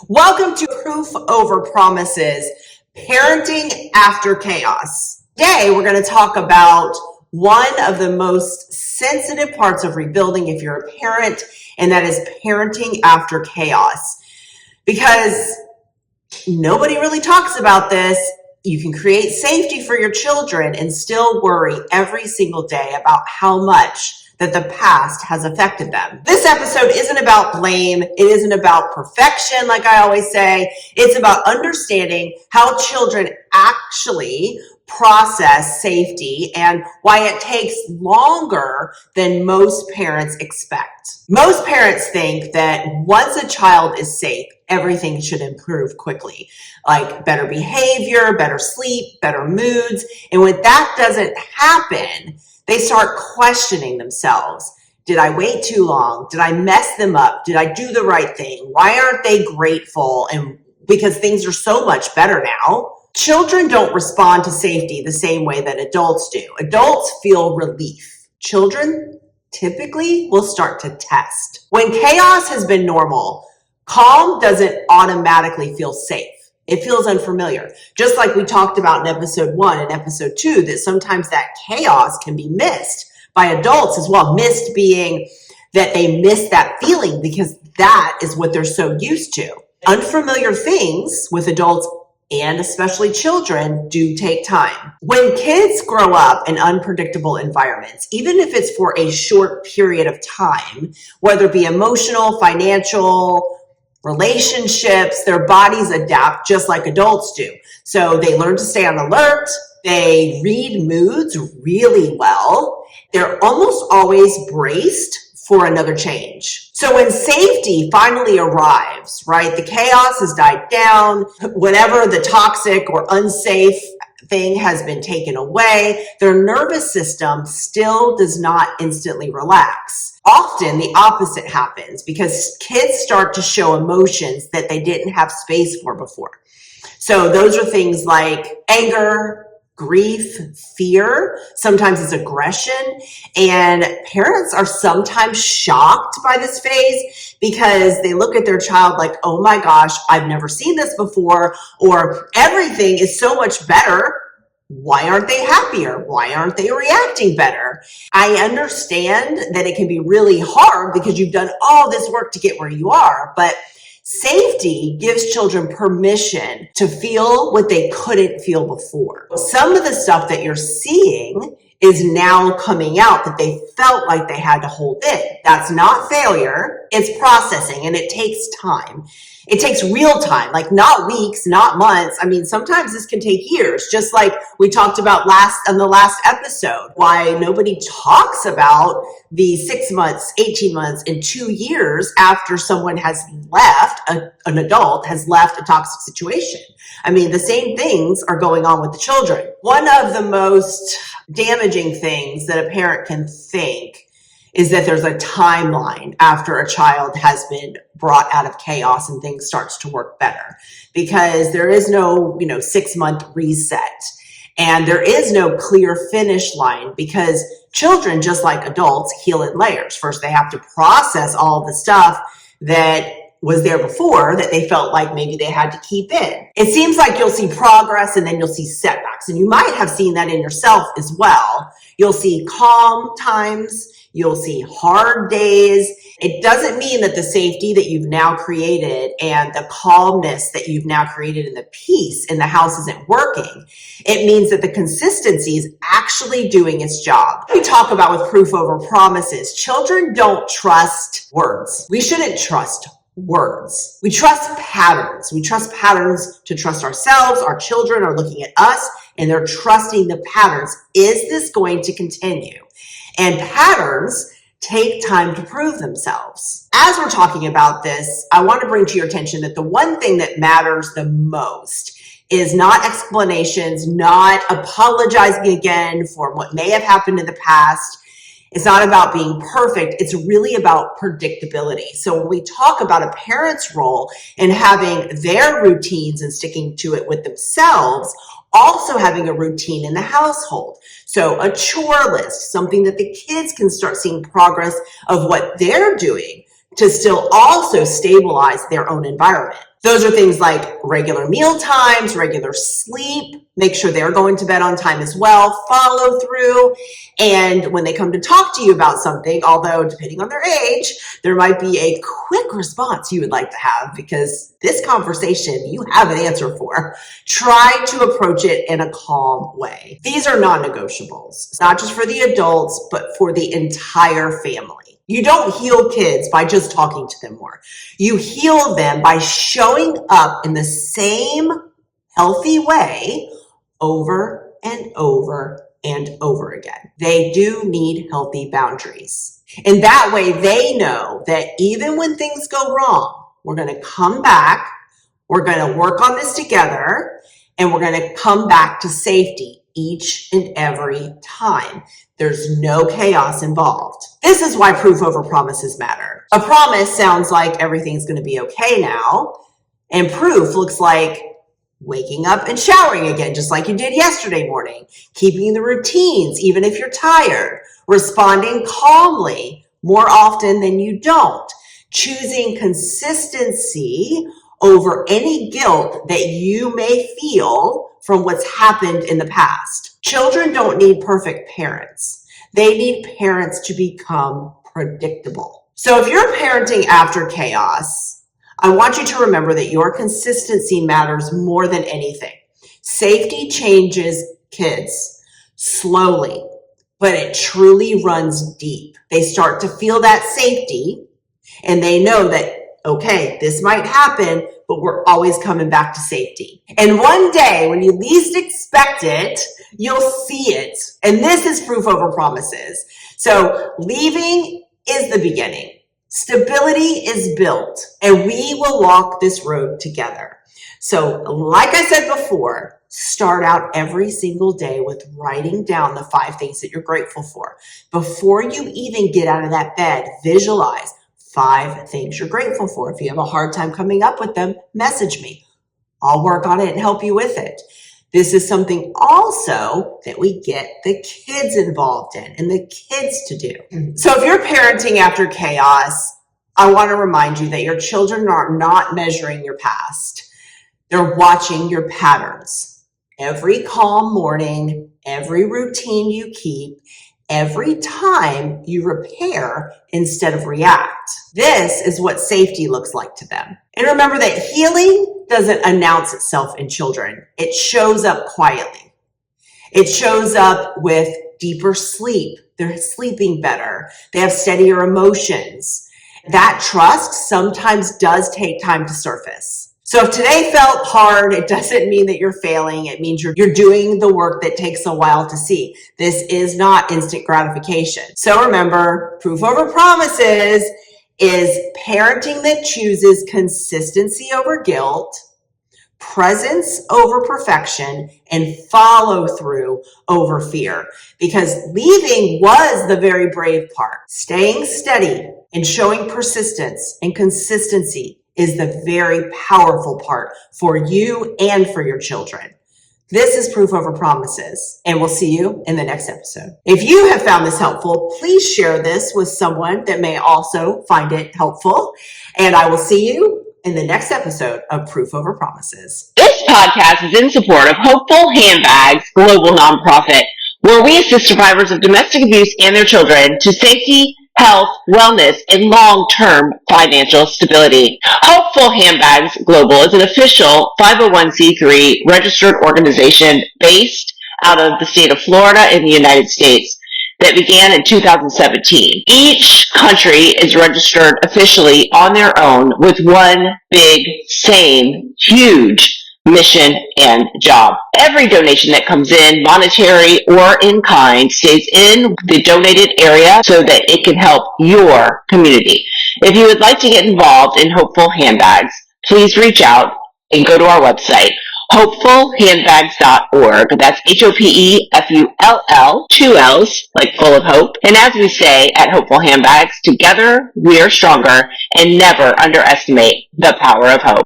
Welcome to Proof Over Promises, Parenting After Chaos. Today, we're going to talk about one of the most sensitive parts of rebuilding if you're a parent, and that is parenting after chaos. Because nobody really talks about this. You can create safety for your children and still worry every single day about how much that the past has affected them. This episode isn't about blame. It isn't about perfection, like I always say. It's about understanding how children actually process safety and why it takes longer than most parents expect. Most parents think that once a child is safe, everything should improve quickly, like better behavior, better sleep, better moods. And when that doesn't happen, they start questioning themselves. Did I wait too long? Did I mess them up? Did I do the right thing? Why aren't they grateful? And because things are so much better now. Children don't respond to safety the same way that adults do. Adults feel relief. Children typically will start to test. When chaos has been normal, calm doesn't automatically feel safe. It feels unfamiliar. Just like we talked about in episode 1 and episode 2, that sometimes that chaos can be missed by adults as well. Missed being that they miss that feeling because that is what they're so used to. Unfamiliar things with adults and especially children do take time. When kids grow up in unpredictable environments, even if it's for a short period of time, whether it be emotional, financial, relationships, their bodies adapt just like adults do. So they learn to stay on alert. They read moods really well. They're almost always braced for another change. So when safety finally arrives, right, the chaos has died down, whatever the toxic or unsafe thing has been taken away, their nervous system still does not instantly relax. Often the opposite happens because kids start to show emotions that they didn't have space for before. So those are things like anger, grief, fear, sometimes it's aggression, and parents are sometimes shocked by this phase because they look at their child like, oh my gosh, I've never seen this before, or everything is so much better. Why aren't they happier? Why aren't they reacting better? I understand that it can be really hard because you've done all this work to get where you are, but safety gives children permission to feel what they couldn't feel before. Some of the stuff that you're seeing is now coming out that they felt like they had to hold in. That's not failure. It's processing, and it takes time. It takes real time, like not weeks, not months. I mean, sometimes this can take years, just like we talked about on the last episode, why nobody talks about the 6 months, 18 months, and 2 years after someone has left, an adult has left a toxic situation. I mean, the same things are going on with the children. One of the most damaging things that a parent can think is that there's a timeline after a child has been brought out of chaos and things starts to work better, because there is no 6-month reset and there is no clear finish line, because children, just like adults, heal in layers. First, they have to process all the stuff that was there before that they felt like maybe they had to keep in. It seems like you'll see progress and then you'll see setbacks. And you might have seen that in yourself as well. You'll see calm times. You'll see hard days. It doesn't mean that the safety that you've now created and the calmness that you've now created and the peace in the house isn't working. It means that the consistency is actually doing its job. We talk about with proof over promises. Children don't trust words. We shouldn't trust words. We trust patterns. We trust patterns to trust ourselves. Our children are looking at us and they're trusting the patterns. Is this going to continue? And patterns take time to prove themselves. As we're talking about this, I want to bring to your attention that the one thing that matters the most is not explanations, not apologizing again for what may have happened in the past. It's not about being perfect. It's really about predictability. So when we talk about a parent's role in having their routines and sticking to it with themselves, also having a routine in the household. So a chore list, something that the kids can start seeing progress of what they're doing to still also stabilize their own environment. Those are things like regular meal times, regular sleep, make sure they're going to bed on time as well, follow through. And when they come to talk to you about something, although depending on their age, there might be a quick response you would like to have because this conversation you have an answer for. Try to approach it in a calm way. These are non-negotiables, not just for the adults, but for the entire family. You don't heal kids by just talking to them more. You heal them by showing up in the same healthy way over and over and over again. They do need healthy boundaries. And that way they know that even when things go wrong, we're going to come back, we're going to work on this together, and we're going to come back to safety each and every time. There's no chaos involved. This is why proof over promises matter. A promise sounds like everything's going to be okay now, and proof looks like waking up and showering again, just like you did yesterday morning, keeping the routines, even if you're tired, responding calmly more often than you don't, choosing consistency over any guilt that you may feel from what's happened in the past. Children don't need perfect parents. They need parents to become predictable. So if you're parenting after chaos, I want you to remember that your consistency matters more than anything. Safety changes kids slowly, but it truly runs deep. They start to feel that safety and they know that, okay, this might happen, but we're always coming back to safety. And one day, when you least expect it, you'll see it. And this is proof over promises. So leaving is the beginning. Stability is built, and we will walk this road together. So like I said before, start out every single day with writing down the 5 things that you're grateful for. Before you even get out of that bed, visualize 5 things you're grateful for. If you have a hard time coming up with them, message me. I'll work on it and help you with it. This is something also that we get the kids involved in and the kids to do. So if you're parenting after chaos, I want to remind you that your children are not measuring your past. They're watching your patterns. Every calm morning, every routine you keep, every time you repair instead of react. This is what safety looks like to them. And remember that healing doesn't announce itself in children. It shows up quietly. It shows up with deeper sleep. They're sleeping better. They have steadier emotions. That trust sometimes does take time to surface. So if today felt hard, it doesn't mean that you're failing. It means you're doing the work that takes a while to see. This is not instant gratification. So remember, proof over promises is parenting that chooses consistency over guilt, presence over perfection, and follow through over fear. Because leaving was the very brave part. Staying steady and showing persistence and consistency is the very powerful part for you and for your children. This is Proof Over Promises, and we'll see you in the next episode. If you have found this helpful, please share this with someone that may also find it helpful, and I will see you in the next episode of Proof Over Promises. This podcast is in support of Hopefull Handbags Global nonprofit, where we assist survivors of domestic abuse and their children to safety, health, wellness, and long-term financial stability. Hopefull Handbags Global is an official 501c3 registered organization based out of the state of Florida in the United States that began in 2017. Each country is registered officially on their own with one big, same, huge mission and job. Every donation that comes in, monetary or in kind, stays in the donated area so that it can help your community. If you would like to get involved in Hopefull Handbags, please reach out and go to our website, hopefullhandbags.org. That's HOPEFULL, 2 L's, like full of hope. And as we say at Hopefull Handbags, together we are stronger, and never underestimate the power of hope.